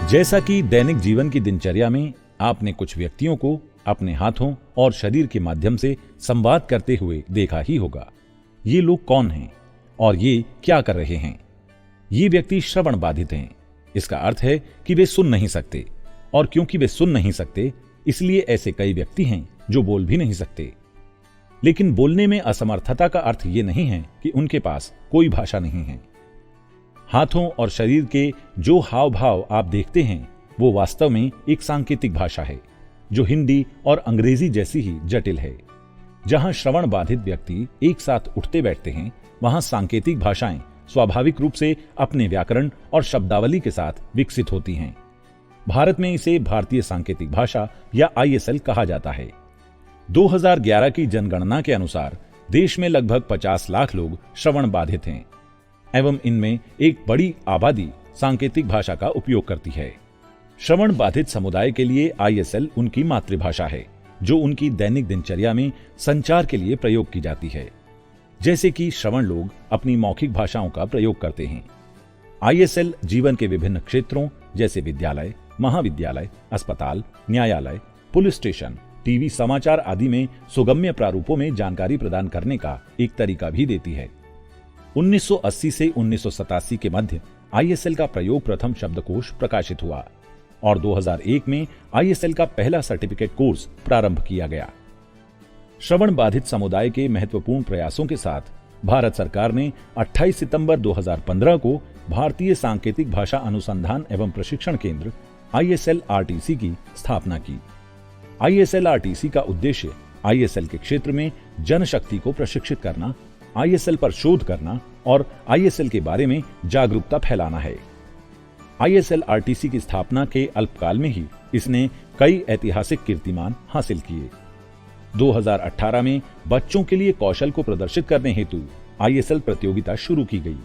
जैसा कि दैनिक जीवन की दिनचर्या में आपने कुछ व्यक्तियों को अपने हाथों और शरीर के माध्यम से संवाद करते हुए देखा ही होगा। ये लोग कौन हैं और ये क्या कर रहे हैं? ये व्यक्ति श्रवण बाधित हैं। इसका अर्थ है कि वे सुन नहीं सकते, और क्योंकि वे सुन नहीं सकते इसलिए ऐसे कई व्यक्ति हैं जो बोल भी नहीं सकते। लेकिन बोलने में असमर्थता का अर्थ ये नहीं है कि उनके पास कोई भाषा नहीं है। हाथों और शरीर के जो हाव भाव आप देखते हैं वो वास्तव में एक सांकेतिक भाषा है जो हिंदी और अंग्रेजी जैसी ही जटिल है। जहां श्रवण बाधित व्यक्ति एक साथ उठते बैठते हैं, वहां सांकेतिक भाषाएं स्वाभाविक रूप से अपने व्याकरण और शब्दावली के साथ विकसित होती हैं। भारत में इसे भारतीय सांकेतिक भाषा या ISL कहा जाता है। 2011 की जनगणना के अनुसार देश में लगभग 50 लाख लोग श्रवण बाधित हैं एवं इनमें एक बड़ी आबादी सांकेतिक भाषा का उपयोग करती है। श्रवण बाधित समुदाय के लिए ISL उनकी मातृभाषा है जो उनकी दैनिक दिनचर्या में संचार के लिए प्रयोग की जाती है। जैसे कि श्रवण लोग अपनी मौखिक भाषाओं का प्रयोग करते हैं। ISL जीवन के विभिन्न क्षेत्रों जैसे विद्यालय, महाविद्यालय, अस्पताल, न्यायालय, पुलिस स्टेशन, टीवी समाचार आदि में सुगम्य प्रारूपों में जानकारी प्रदान करने का एक तरीका भी देती है। 1980 से 1987 के मध्य ISL का प्रयोग प्रथम शब्दकोश प्रकाशित हुआ और 2001 में ISL का पहला सर्टिफिकेट कोर्स प्रारंभ किया गया। श्रवण बाधित समुदाय के महत्वपूर्ण प्रयासों के साथ भारत सरकार ने 28 सितंबर 2015 को भारतीय सांकेतिक भाषा अनुसंधान एवं प्रशिक्षण केंद्र ISL-RTC की स्थापना की। ISL-RTC का उद्देश्य ISL के क्षेत्र में जनशक्ति को प्रशिक्षित करना, ISL पर शोध करना और ISL के बारे में जागरूकता फैलाना है। ISL-RTC की स्थापना के अल्पकाल में ही इसने कई ऐतिहासिक कीर्तिमान हासिल किए। 2018 में बच्चों के लिए कौशल को प्रदर्शित करने हेतु ISL प्रतियोगिता शुरू की गई।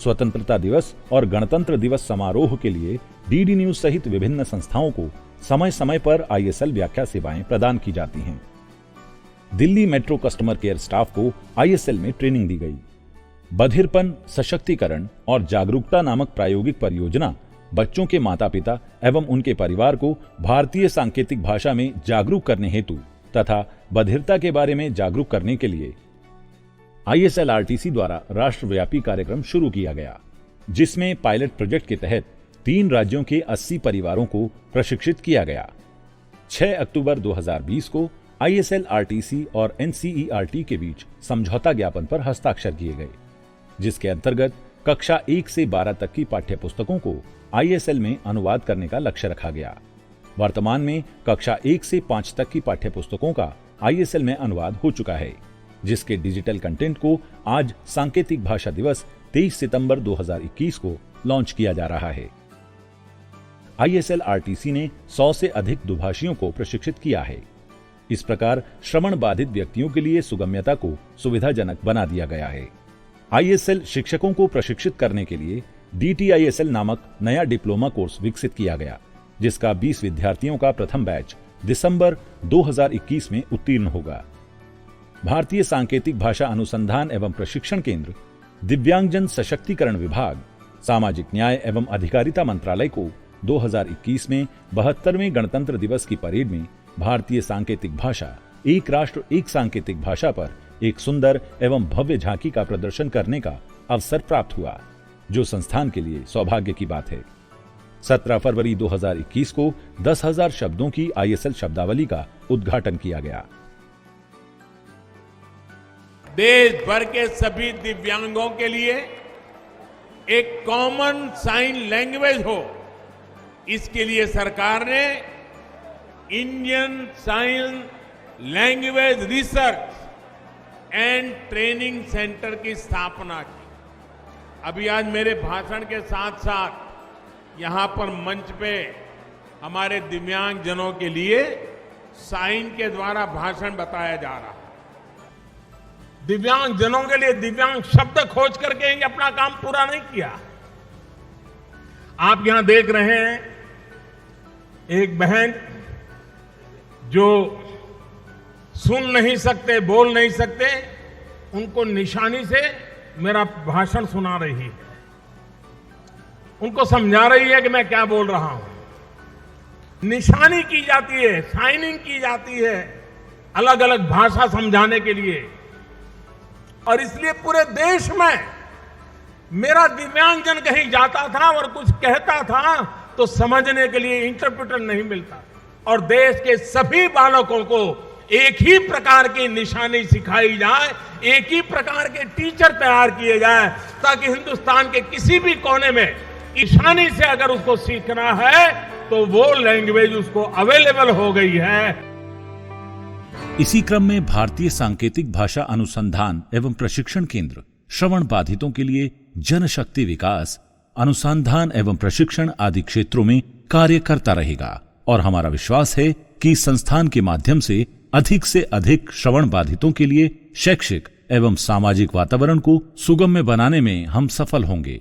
स्वतंत्रता दिवस और गणतंत्र दिवस समारोह के लिए DD न्यूज सहित विभिन्न संस्थाओं को समय समय पर ISL व्याख्या सेवाएं प्रदान की जाती हैं। Delhi metro customer care staff को ISL में ट्रेनिंग दी गई। बधिरपन, सशक्तिकरण और जागरूकता नामक प्रायोगिक परियोजना बच्चों के माता पिता एवं उनके परिवार को भारतीय सांकेतिक भाषा में जागरूक करने हेतु तथा बधिरता के बारे में जागरूक करने के लिए ISL-RTC द्वारा राष्ट्रव्यापी कार्यक्रम शुरू किया गया, जिसमें पायलट प्रोजेक्ट के तहत 3 राज्यों के 80 परिवारों को प्रशिक्षित किया गया। 6 अक्टूबर 2020 को ISL-RTC और NCERT के बीच समझौता ज्ञापन पर हस्ताक्षर किए गए, जिसके अंतर्गत कक्षा 1 से 12 तक की पाठ्य पुस्तकों को ISL में अनुवाद करने का लक्ष्य रखा गया। वर्तमान में कक्षा 1 से 5 तक की पाठ्य पुस्तकों का ISL में अनुवाद हो चुका है, जिसके डिजिटल कंटेंट को आज सांकेतिक भाषा दिवस 23 सितंबर 2021 को लॉन्च किया जा रहा है। ISL-RTC ने 100 से अधिक दुभाषियों को प्रशिक्षित किया है। इस प्रकार श्रवण बाधित व्यक्तियों के लिए सुगम्यता को सुविधाजनक बना दिया गया है। ISL शिक्षकों को प्रशिक्षित करने के लिए DTISL नामक नया डिप्लोमा कोर्स विकसित किया गया, जिसका 20 विद्यार्थियों का प्रथम बैच दिसंबर 2021 में उत्तीर्ण होगा। भारतीय सांकेतिक भाषा अनुसंधान एवं प्रशिक्षण केंद्र, दिव्यांगजन सशक्तिकरण विभाग, सामाजिक न्याय एवं अधिकारिता मंत्रालय को 2021 में 72वें गणतंत्र दिवस की परेड में भारतीय सांकेतिक भाषा एक राष्ट्र एक सांकेतिक भाषा पर एक सुंदर एवं भव्य झांकी का प्रदर्शन करने का अवसर प्राप्त हुआ, जो संस्थान के लिए सौभाग्य की बात है। 17 फरवरी 2021 को 10,000 शब्दों की ISL शब्दावली का उद्घाटन किया गया। देश भर के सभी दिव्यांगों के लिए एक कॉमन साइन लैंग्वेज हो, इसके लिए सरकार ने Indian sign language research and training centre की स्थापना की। अभी आज मेरे भाषण के साथ साथ यहां पर मंच पे हमारे दिव्यांगजनों के लिए साइन के द्वारा भाषण बताया जा रहा है। दिव्यांगजनों के लिए दिव्यांग शब्द खोज करके ही अपना काम पूरा नहीं किया। आप यहां देख रहे हैं एक बहन जो सुन नहीं सकते, बोल नहीं सकते, उनको निशानी से मेरा भाषण सुना रही है। उनको समझा रही है कि मैं क्या बोल रहा हूं। निशानी की जाती है, साइनिंग की जाती है अलग अलग भाषा समझाने के लिए, और इसलिए पूरे देश में मेरा दिव्यांगजन कहीं जाता था और कुछ कहता था तो समझने के लिए इंटरप्रेटर नहीं मिलता, और देश के सभी बालकों को एक ही प्रकार की निशानी सिखाई जाए, एक ही प्रकार के टीचर तैयार किए जाए, ताकि हिंदुस्तान के किसी भी कोने में निशानी से अगर उसको सीखना है तो वो लैंग्वेज उसको अवेलेबल हो गई है। इसी क्रम में भारतीय सांकेतिक भाषा अनुसंधान एवं प्रशिक्षण केंद्र श्रवण बाधितों के लिए जनशक्ति विकास, अनुसंधान एवं प्रशिक्षण आदि क्षेत्रों में कार्य करता रहेगा, और हमारा विश्वास है कि इस संस्थान के माध्यम से अधिक श्रवण बाधितों के लिए शैक्षिक एवं सामाजिक वातावरण को सुगम्य बनाने में हम सफल होंगे।